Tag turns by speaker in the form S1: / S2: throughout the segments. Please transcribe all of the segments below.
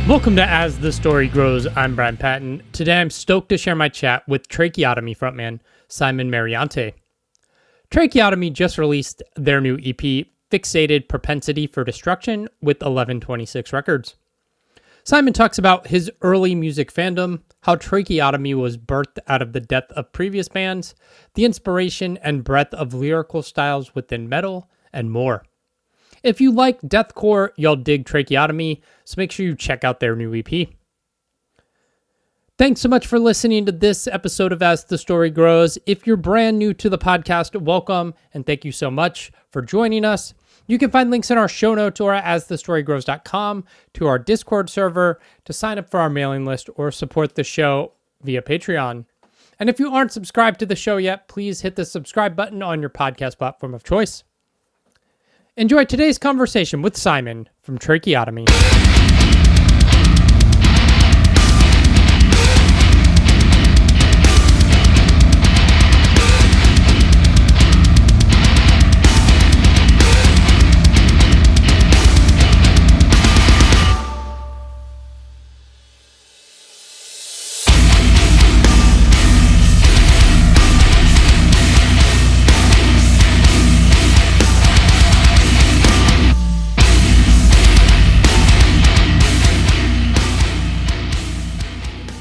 S1: Welcome to As the Story Grows. I'm Brian Patton. Today I'm stoked to share my chat with Tracheotomy frontman Simon Mariante. Tracheotomy just released their new EP, Fixated Propensity For Destruction, with 1126 Records. Simon talks about his early music fandom, how Tracheotomy was birthed out of the death of previous bands, the inspiration and breadth of lyrical styles within metal, and more. If you like deathcore, you'll dig Tracheotomy, so make sure you check out their new EP. Thanks so much for listening to this episode of As the Story Grows. If you're brand new to the podcast, welcome, and thank you so much for joining us. You can find links in our show notes or at asthestorygrows.com to our Discord server to sign up for our mailing list or support the show via Patreon. And if you aren't subscribed to the show yet, please hit the subscribe button on your podcast platform of choice. Enjoy today's conversation with Simon from Tracheotomy.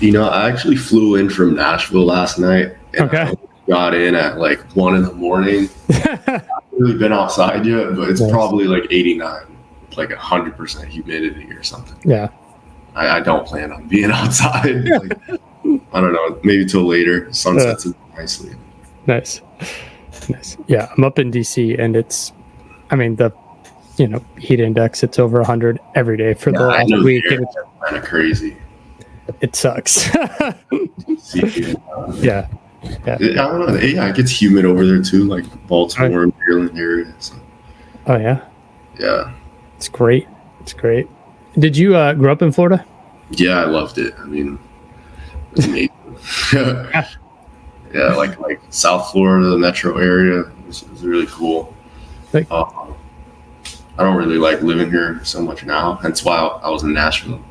S2: You know, I actually flew in from Nashville last night and I got in at like 1 a.m. I haven't really been outside yet, but it's probably like 89, like 100% humidity or something.
S1: Yeah.
S2: I don't plan on being outside. Like, I don't know, maybe till later. Sun sets in nicely.
S1: Nice. Yeah, I'm up in DC and it's, the heat index, it's over 100 every day for the last week.
S2: It's kind of crazy.
S1: It sucks. Yeah.
S2: I don't know. Yeah, it gets humid over there too, like Baltimore and Maryland area. So.
S1: Oh yeah.
S2: Yeah.
S1: It's great. Did you grow up in Florida?
S2: Yeah, I loved it. It was amazing. Yeah, like South Florida, the metro area was really cool. I don't really like living here so much now. That's why I was in Nashville.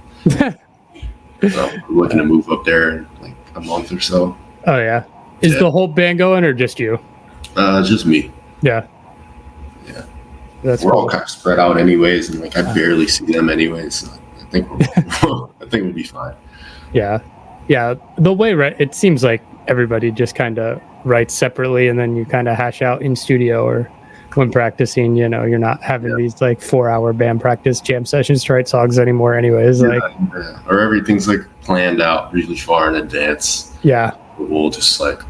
S2: So I'm looking to move up there in like a month or so.
S1: Oh yeah. Is the whole band going or just you?
S2: Just me.
S1: Yeah. We're
S2: cool. All kind of spread out anyways, and like I barely see them anyways. So I think we'll be fine. Yeah.
S1: The way it seems like everybody just kind of writes separately, and then you kind of hash out in studio or when practicing. You're not having these like 4-hour band practice jam sessions to write songs anymore. Anyways,
S2: or everything's like planned out really far in advance.
S1: Yeah.
S2: We'll just like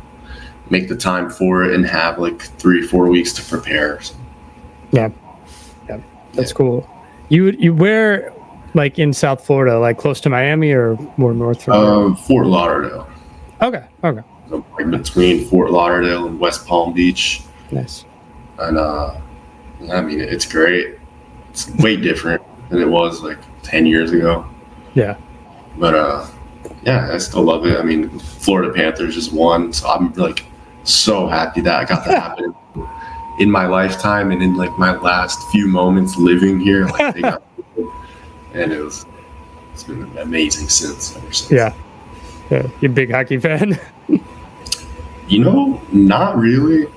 S2: make the time for it and have like 3-4 weeks to prepare. So.
S1: Yeah. That's cool. You where, like in South Florida, like close to Miami or more north from
S2: Fort Lauderdale.
S1: Okay.
S2: So like between Fort Lauderdale and West Palm Beach.
S1: Nice.
S2: And it's great. It's way different than it was like 10 years ago.
S1: Yeah.
S2: But I still love it. Florida Panthers just won, so I'm like so happy that I got to happen in my lifetime and in like my last few moments living here. Like they got and it's been amazing since.
S1: Yeah. You a big hockey fan?
S2: Not really.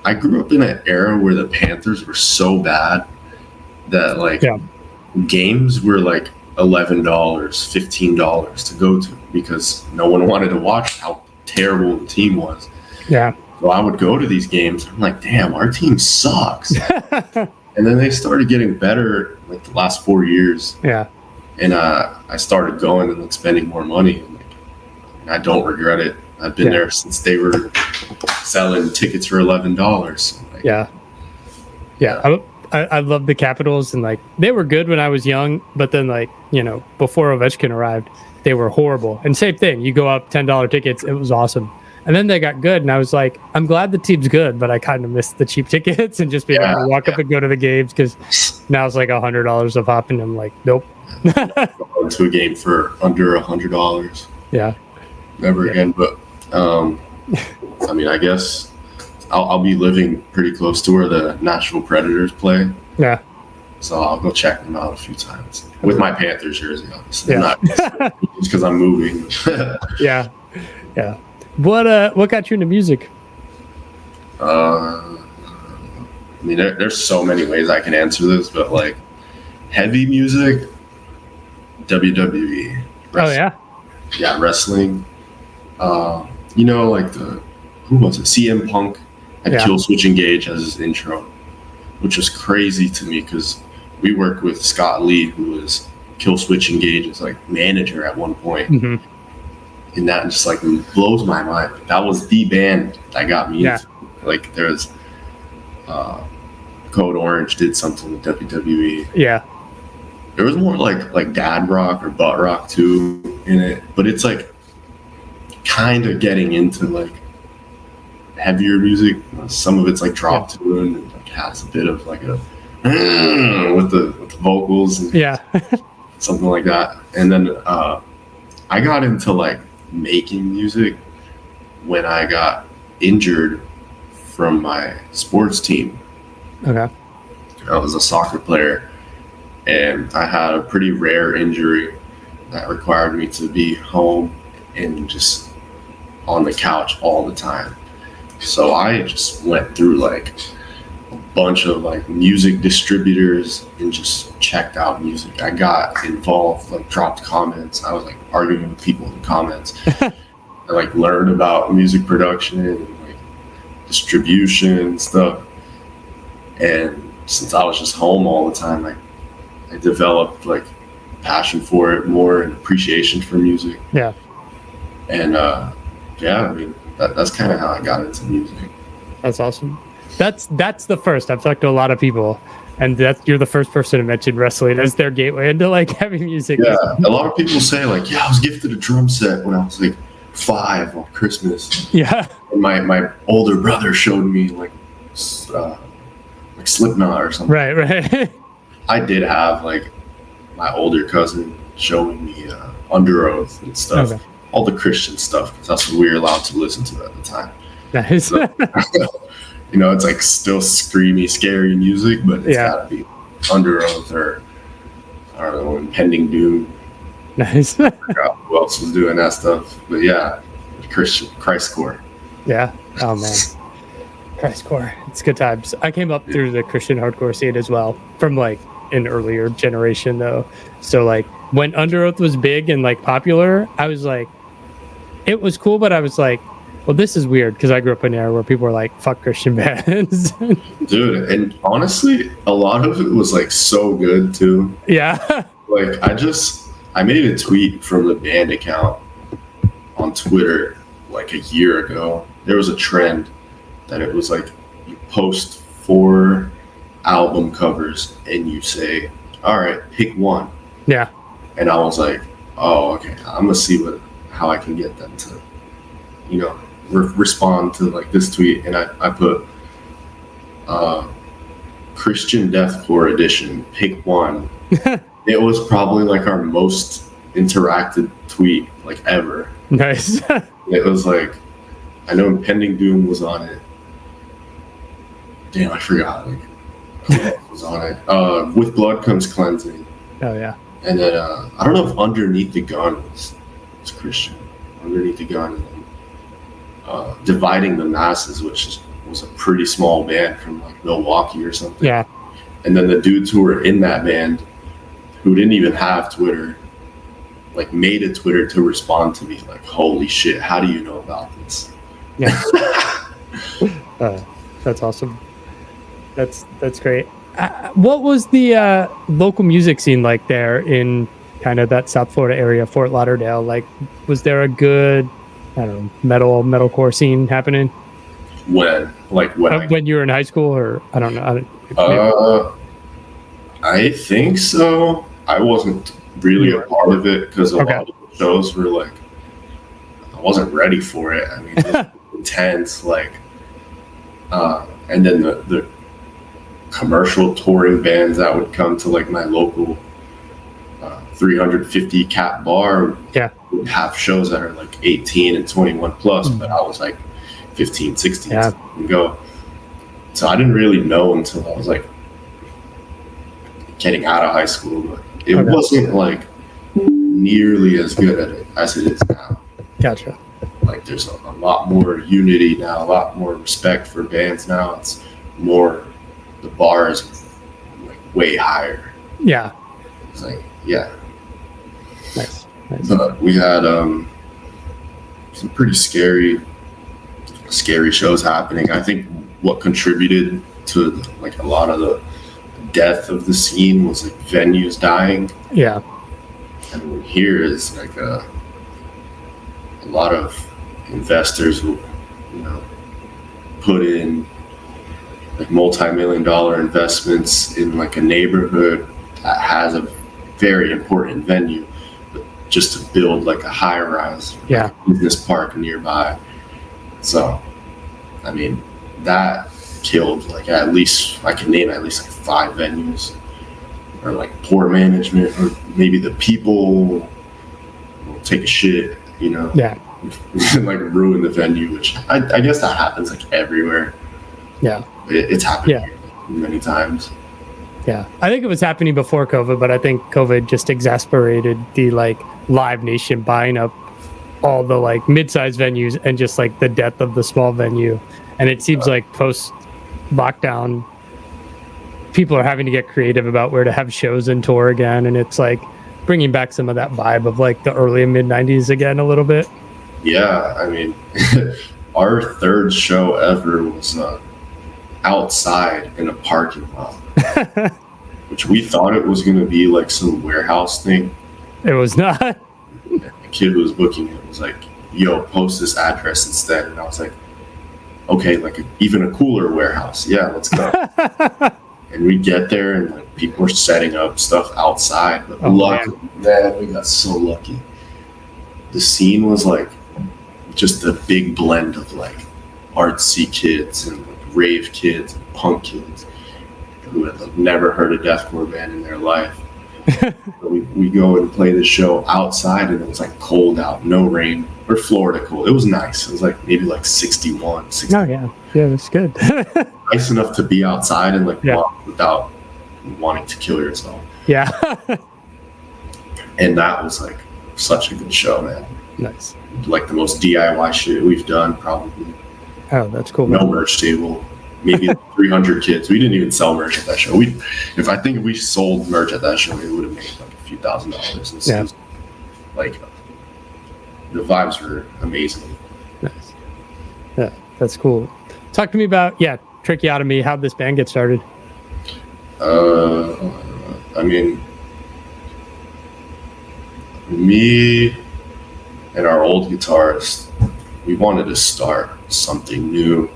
S2: I grew up in an era where the Panthers were so bad that games were like $11, $15 to go to because no one wanted to watch how terrible the team was.
S1: Yeah.
S2: So I would go to these games. I'm like, damn, our team sucks. And then they started getting better like the last 4 years.
S1: Yeah.
S2: And I started going and spending more money. And I don't regret it. I've been there since they were selling tickets for $11. So
S1: I love the Capitals, and like they were good when I was young, but then before Ovechkin arrived, they were horrible. And same thing, you go up $10 tickets, it was awesome. And then they got good, and I was like, I'm glad the team's good, but I kind of missed the cheap tickets and just being able to walk up and go to the games because now it's like $100 a pop, and I'm like, nope.
S2: To a game for under $100.
S1: Yeah.
S2: Never again, but I guess I'll be living pretty close to where the Nashville Predators play.
S1: Yeah.
S2: So I'll go check them out a few times with my Panthers jersey, obviously.
S1: Yeah.
S2: Not just because I'm moving.
S1: Yeah. What got you into music?
S2: I mean, there's so many ways I can answer this, but like heavy music, WWE.
S1: Oh yeah.
S2: Yeah, wrestling. Like who was it? CM Punk had Kill Switch Engage as his intro, which was crazy to me because we worked with Scott Lee, who was Kill Switch Engage's like manager at one point.
S1: Mm-hmm.
S2: And that just like blows my mind. That was the band that got me into. Like there's Code Orange did something with WWE.
S1: Yeah.
S2: There was more like dad rock or butt rock too in it, but it's like kind of getting into like heavier music. Some of it's like drop tune and like has a bit of like a with the vocals and something like that. And then I got into like making music when I got injured from my sports team.
S1: Okay.
S2: I was a soccer player and I had a pretty rare injury that required me to be home and just on the couch all the time. So I just went through like a bunch of like music distributors and just checked out music. I got involved, like dropped comments. I was like arguing with people in the comments. I like learned about music production and like distribution and stuff. And since I was just home all the time, I developed like passion for it more and appreciation for music.
S1: Yeah.
S2: And I mean that's kind of how I got into music.
S1: That's awesome. That's the first. I've talked to a lot of people, and you're the first person to mention wrestling as their gateway into like heavy music.
S2: Yeah, a lot of people say like, I was gifted a drum set when I was like 5 on Christmas.
S1: Yeah.
S2: And my older brother showed me like Slipknot or something.
S1: Right.
S2: I did have like my older cousin showing me Under Oath and stuff. Okay. All the Christian stuff, because that's what we were allowed to listen to at the time.
S1: Nice.
S2: So, it's like still screamy, scary music, but it's gotta be Under Oath or I don't know, Impending Doom.
S1: Nice.
S2: I forgot who else was doing that stuff, but yeah, Christcore.
S1: Yeah. Oh man, Christcore. It's good times. I came up through the Christian hardcore scene as well, from like an earlier generation though. So like when Under Oath was big and like popular, I was like, it was cool, but I was like, well, this is weird because I grew up in an era where people were like, fuck Christian bands.
S2: Dude, and honestly, a lot of it was like so good too.
S1: Yeah.
S2: Like I made a tweet from the band account on Twitter like a year ago. There was a trend that it was like you post 4 album covers and you say, all right, pick one.
S1: Yeah.
S2: And I was like, oh, okay, I'm gonna see how I can get them to, respond to like this tweet. And I put Christian Deathcore Edition, pick one. It was probably like our most interacted tweet like ever.
S1: Nice.
S2: It was like, I know Impending Doom was on it. Damn, I forgot. Like, who else was on it? With Blood Comes Cleansing.
S1: Oh yeah.
S2: And then I don't know if Underneath the Gun was Christian. Underneath the Gun, and then Dividing the Masses, which was a pretty small band from like Milwaukee or something.
S1: Yeah.
S2: And then the dudes who were in that band, who didn't even have Twitter, like made a Twitter to respond to me, like, holy shit, how do you know about this?
S1: Yeah. That's awesome. That's great. What was the local music scene like there in kind of that South Florida area, Fort Lauderdale? Like, was there a good, I don't know, metalcore scene happening?
S2: When
S1: you were in high school, or I don't know.
S2: I think so. I wasn't really a part of it because a lot of the shows were like, I wasn't ready for it. I mean, it was intense. Like, and then the commercial touring bands that would come to like my local 350 cap bar would have shows that are like 18 and 21 plus, but I was like 15, 16 and go. So I didn't really know until I was like getting out of high school, but it wasn't like nearly as good at it as it is now.
S1: Gotcha.
S2: Like there's a lot more unity now, a lot more respect for bands now. It's more, the bar is like way higher.
S1: Yeah.
S2: It's like, yeah.
S1: Nice.
S2: But we had some pretty scary shows happening. I think what contributed to like a lot of the death of the scene was like venues dying.
S1: Yeah.
S2: And here is like a lot of investors will, you know, put in like multi-million-dollar investments in like a neighborhood that has a very important venue, but just to build like a high-rise business park nearby. So, I mean, that killed like at least, I can name at least like 5 venues, or like poor management, or maybe the people will take a shit, you know, and like ruin the venue, which I guess that happens like everywhere.
S1: Yeah.
S2: It's happened here many times.
S1: Yeah. I think it was happening before COVID, but I think COVID just exasperated the like Live Nation buying up all the like mid-sized venues and just like the death of the small venue. And it seems like post lockdown, people are having to get creative about where to have shows and tour again. And it's like bringing back some of that vibe of like the early and mid 90s again a little bit.
S2: Yeah. I mean, our third show ever was outside in a parking lot, which we thought it was going to be like some warehouse thing.
S1: It was not.
S2: The kid who was booking it was like, yo, post this address instead. And I was like, okay, like even a cooler warehouse. Yeah, let's go. And we get there and like people are setting up stuff outside. But luckily, man, we got so lucky. The scene was like just a big blend of like artsy kids and like rave kids and punk kids who had like never heard a deathcore band in their life. we go and play the show outside, and it was like cold out, no rain, or Florida cold. It was nice. It was like maybe like 61, 60.
S1: Oh yeah, that's good.
S2: Nice enough to be outside and like walk without wanting to kill yourself.
S1: Yeah.
S2: And that was like such a good show, man.
S1: Nice.
S2: Like the most DIY shit we've done, probably.
S1: Oh, that's cool.
S2: No merch table. Maybe 300 kids. We didn't even sell merch at that show. If we sold merch at that show, it would have made like a few $1,000s. Yeah. Like the vibes were amazing.
S1: Nice. Yeah, that's cool. Talk to me about Tracheotomy. How'd this band get started?
S2: I mean, me and our old guitarist, we wanted to start something new.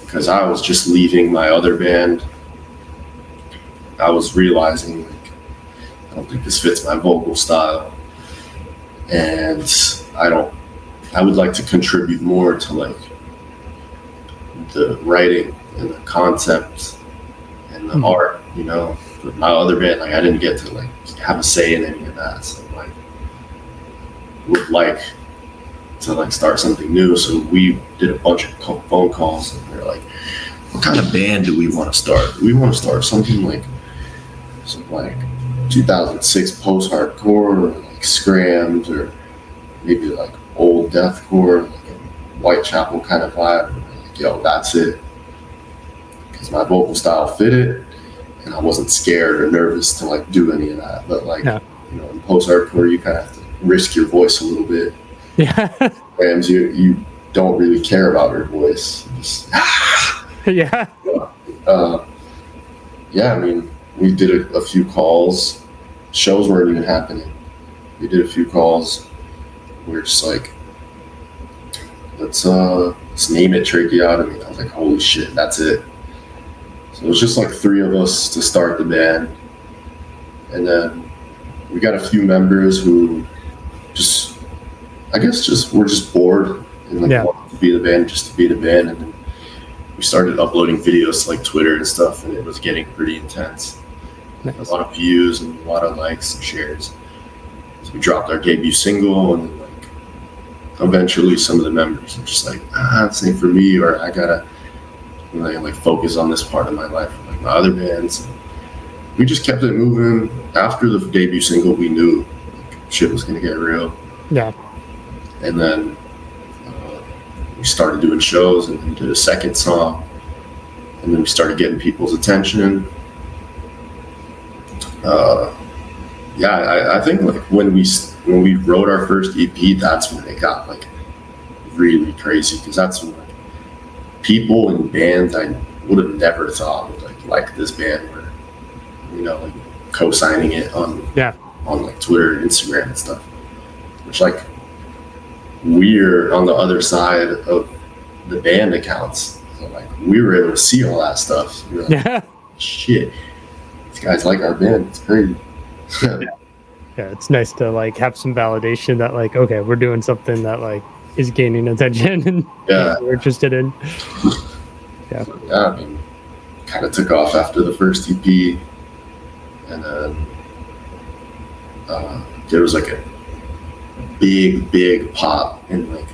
S2: Because I was just leaving my other band. I was realizing like I don't think this fits my vocal style, and I would like to contribute more to like the writing and the concept and the art, you know. With my other band, like I didn't get to like have a say in any of that, so like would like to like start something new. So we did a bunch of phone calls, and we were like, what kind of band do we want to start? We want to start something like 2006 post-hardcore, or like Scrammed, or maybe like old deathcore, like a Whitechapel kind of vibe. Like, yo, that's it. Because my vocal style fit it, and I wasn't scared or nervous to like do any of that. But like, you know, in post-hardcore, you kind of have to risk your voice a little bit.
S1: Yeah.
S2: Rams, you don't really care about your voice. Just,
S1: yeah.
S2: I mean, we did a few calls. Shows weren't even happening. We did a few calls. We were just like, let's name it Tracheotomy. I was like, holy shit, that's it. So it was just like 3 of us to start the band. And then we got a few members who we're just bored and like wanted to be the band just to be the band. And then we started uploading videos to like Twitter and stuff, and it was getting pretty intense. Nice. A lot of views and a lot of likes and shares. So we dropped our debut single, and then like eventually some of the members were just like, this ain't for me, or I gotta like focus on this part of my life, like my other bands. we just kept it moving. After the debut single, we knew shit was gonna get real.
S1: Yeah.
S2: And then we started doing shows, and then did a second song, and then we started getting people's attention. I think like when we wrote our first EP, that's when it got like really crazy, because that's when like people in bands I would have never thought would like this band were, you know, like co-signing it on like Twitter and Instagram and stuff, which like we're on the other side of the band accounts, so like we were able to see all that stuff. We were like, shit, these guys like our band, it's crazy.
S1: Yeah, it's nice to like have some validation that like, okay, we're doing something that like is gaining attention and we're interested in.
S2: So, I mean, kind of took off after the first EP, and then there was like a big pop in like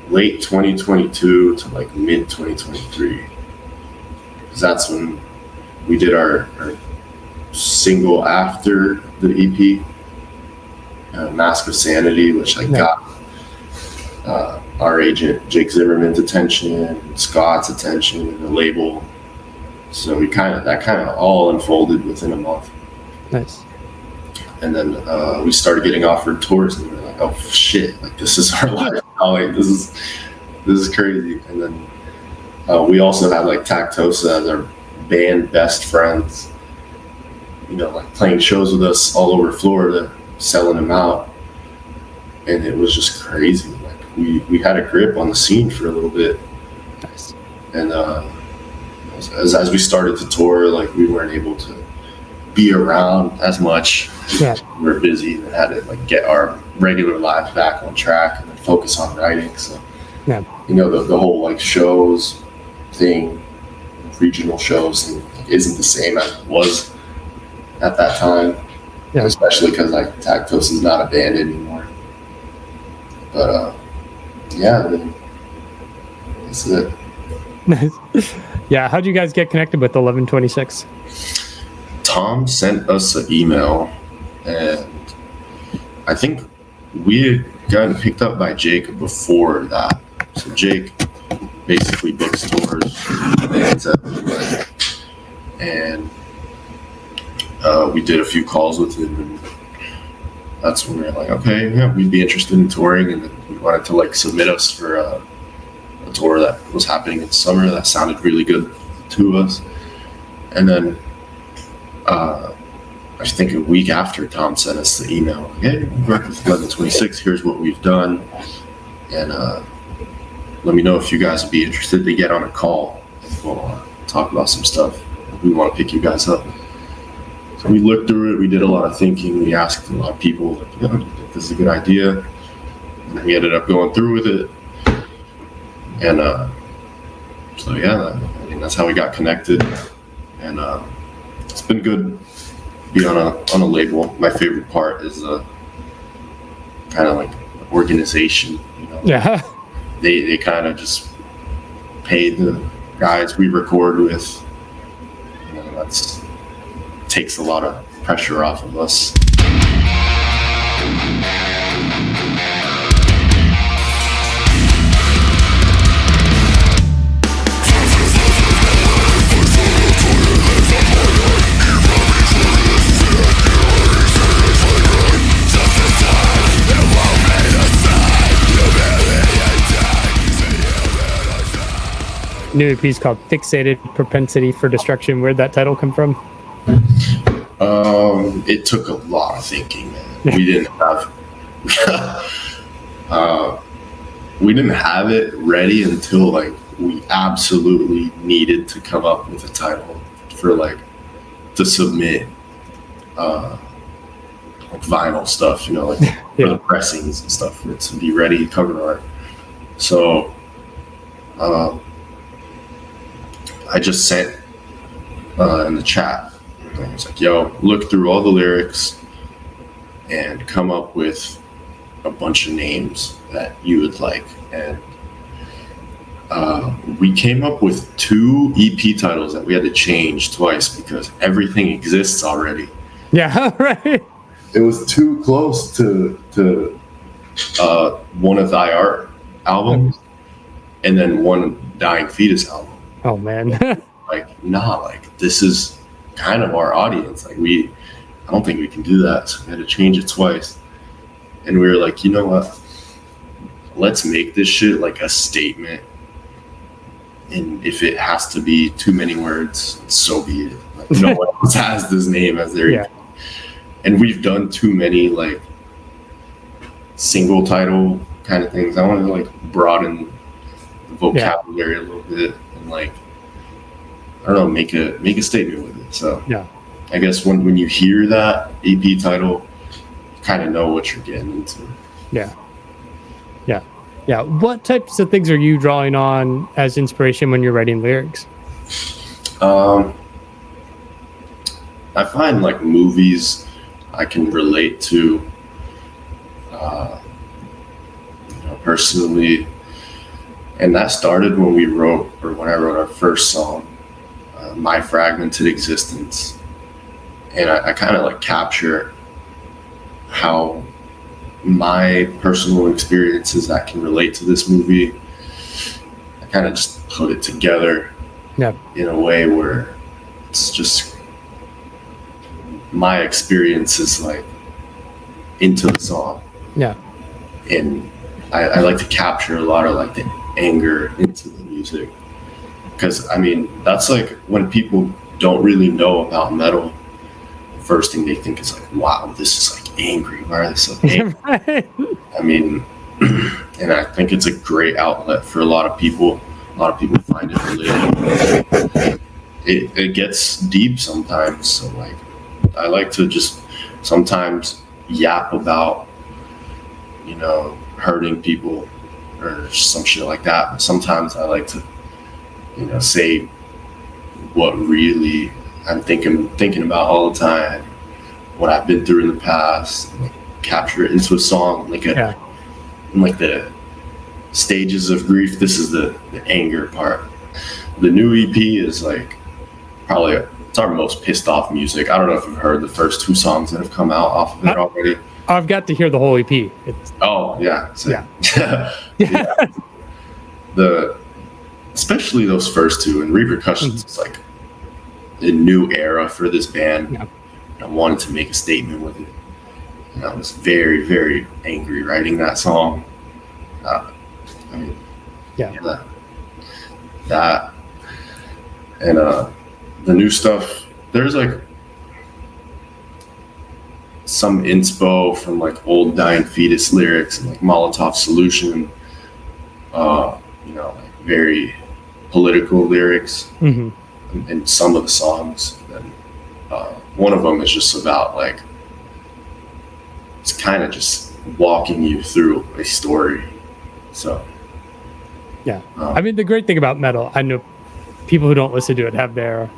S2: late 2022 to like mid 2023, because that's when we did our single after the EP, Mask of Sanity, which like got our agent Jake Zimmerman's attention, Scott's attention, and the label. So that kind of all unfolded within a month.
S1: Nice.
S2: And then we started getting offered tours, and we were like, oh shit, like this is our life. Like this is crazy. And then we also had like Tactosa as our band best friends, you know, like playing shows with us all over Florida, selling them out. And it was just crazy. Like we had a grip on the scene for a little bit.
S1: Nice.
S2: And as we started to tour, like we weren't able to be around as much.
S1: Yeah.
S2: We were busy and had to like get our regular lives back on track and then focus on writing. So you know, the whole like shows thing, regional shows thing, isn't the same as it was at that time. Yeah. Especially because like Tactos is not a band anymore. But that's it.
S1: Yeah, how'd you guys get connected with 1126?
S2: Tom sent us an email, and I think we had gotten picked up by Jake before that. So Jake basically books tours, and we did a few calls with him, and that's when we were like, okay, yeah, we'd be interested in touring, and then we wanted to like submit us for a tour that was happening in the summer that sounded really good to us. And then I think a week after, Tom sent us the email, hey, we worked with 1126, here's what we've done, and let me know if you guys would be interested to get on a call, and we'll talk about some stuff. We want to pick you guys up. So we looked through it, we did a lot of thinking, we asked a lot of people, like, you know, this is a good idea, and we ended up going through with it. And so yeah, I mean, that's how we got connected, and it's been good to be on a label. My favorite part is kind of like organization, you know.
S1: Yeah.
S2: They kind of just pay the guys we record with. You know, that's takes a lot of pressure off of us.
S1: New EP is called Fixated Propensity For Destruction. Where'd that title come from?
S2: It took a lot of thinking, man. We didn't have it ready until like we absolutely needed to come up with a title for like to submit like vinyl stuff, you know, like for the pressings and stuff, for it to be ready, cover art. So I just sent in the chat, I was like, yo, look through all the lyrics and come up with a bunch of names that you would like. And we came up with 2 EP titles that we had to change twice because everything exists already.
S1: Yeah, right.
S2: It was too close to One of Thy Art album and then One Dying Fetus album.
S1: Oh man.
S2: Like this is kind of our audience. Like I don't think we can do that. So we had to change it twice. And we were like, you know what? Let's make this shit like a statement. And if it has to be too many words, so be it. Like, no one else has this name as their EP. And we've done too many like single title kind of things. I want to like broaden the vocabulary a little bit and like, I don't know, make a statement with it. So I guess when you hear that EP title, you kind of know what you're getting into.
S1: Yeah. What types of things are you drawing on as inspiration when you're writing lyrics?
S2: I find like movies I can relate to, personally, and that started when I wrote our first song, My Fragmented Existence, and I kind of like capture how my personal experiences that can relate to this movie. I kind of just put it together in a way where it's just my experiences like into the song. And I like to capture a lot of like the anger into the music, because I mean that's like when people don't really know about metal, the first thing they think is like, wow, this is like angry. Why are they so angry? I mean, and I think it's a great outlet for a lot of people. A lot of people find it relatable. It gets deep sometimes. So like, I like to just sometimes yap about, hurting people or some shit like that. But sometimes I like to, say what really I'm thinking about all the time, what I've been through in the past, like, capture it into a song, like like the stages of grief. This is the anger part. The new EP is like probably it's our most pissed off music. I don't know if you've heard the first 2 songs that have come out off of it already.
S1: I've got to hear the whole EP.
S2: Especially those first 2, and Repercussions is like a new era for this band. I wanted to make a statement with it. And I was very, very angry writing that song. That and the new stuff, there's like some inspo from like old Dying Fetus lyrics and like Molotov Solution, like very political lyrics in some of the songs. And one of them is just about like, it's kind of just walking you through a story. So
S1: I mean, the great thing about metal, I know people who don't listen to it have their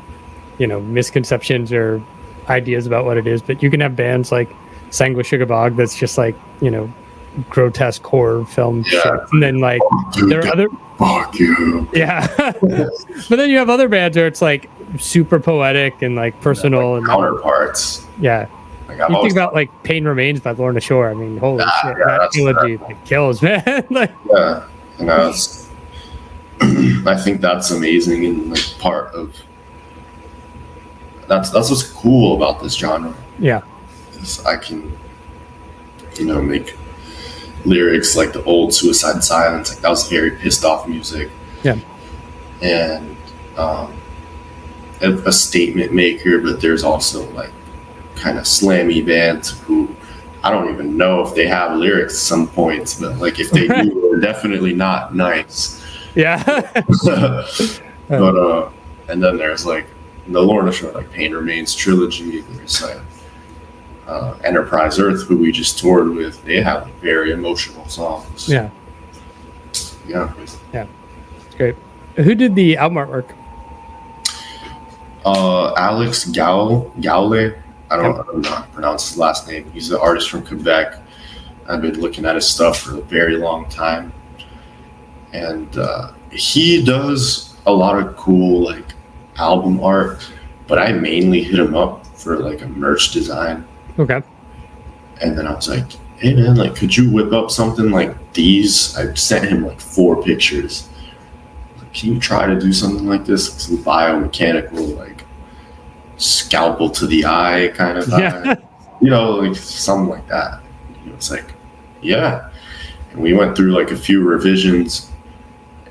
S1: misconceptions or ideas about what it is, but you can have bands like Sang with Sugar Bog that's just like grotesque horror film shit, and then like there are other but then you have other bands where it's like super poetic and like personal, like
S2: and counterparts.
S1: Like you think about like Pain Remains by Lorna Shore. I mean, holy shit, that trilogy like kills, man. Like,
S2: and I think that's amazing, and like part of that's what's cool about this genre. Is I can make lyrics like the old Suicide Silence, like that was very pissed off music. And a statement maker, but there's also like kind of slammy bands who I don't even know if they have lyrics at some points, but like if they do, they're definitely not nice. But and then there's like the Lorna Shore, like Pain Remains trilogy. There's like Enterprise Earth, who we just toured with. They have very emotional songs.
S1: It's great. Who did the album artwork?
S2: Alex Gaule. I don't know how to pronounce his last name. He's an artist from Quebec. I've been looking at his stuff for a very long time, and He does a lot of cool like album art, but I mainly hit him up for like a merch design.
S1: Okay.
S2: And then I was like, hey man, like could you whip up something like these? I sent him like 4 pictures. Like, can you try to do something like this? It's a biomechanical, like scalpel to the eye kind of vibe. You know, like something like that. You know, it's like, yeah. And we went through like a few revisions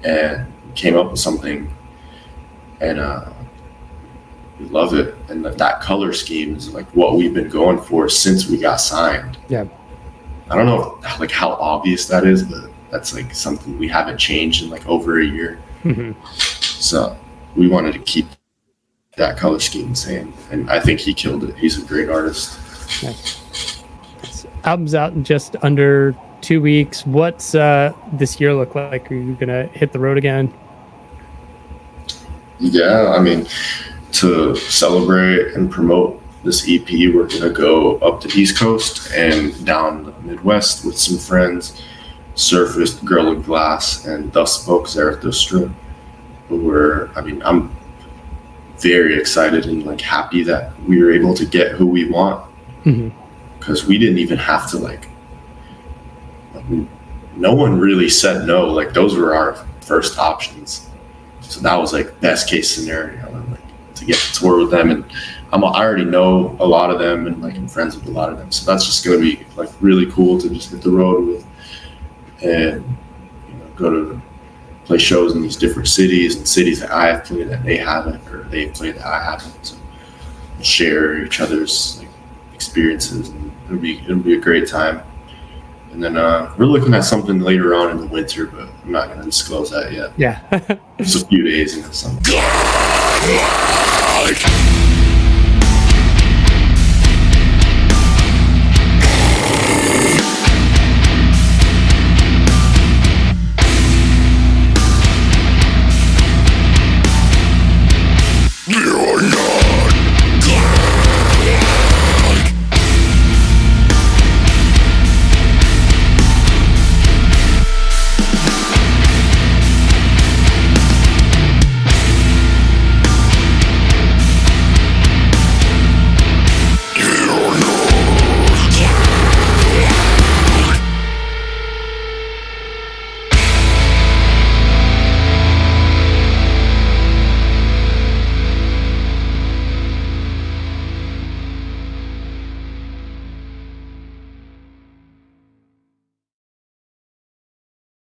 S2: and came up with something, and we love it. And that color scheme is like what we've been going for since we got signed.
S1: Yeah.
S2: I don't know like how obvious that is, but that's like something we haven't changed in like over a year. So we wanted to keep that color scheme the same, and I think he killed it. He's a great artist.
S1: Nice. This album's out in just under 2 weeks. What's this year look like? Are you gonna hit the road again?
S2: Yeah, I mean, to celebrate and promote this EP, we're gonna go up the East Coast and down the Midwest with some friends. Surfaced, Girl of Glass, and Thus Spoke Zarathustra. I'm very excited and like happy that we were able to get who we want, because we didn't even have to like no one really said no. Like those were our first options, so that was like best case scenario, and, like, to get to tour with them. And I already know a lot of them, and like I'm friends with a lot of them, so that's just gonna be like really cool to just hit the road with, and go to play shows in these different cities, and cities that I have played that they haven't, or they've played that I haven't. So share each other's like experiences, and it'll be a great time. And then we're looking at something later on in the winter, but I'm not going to disclose that yet.
S1: Yeah.
S2: It's a few days and something.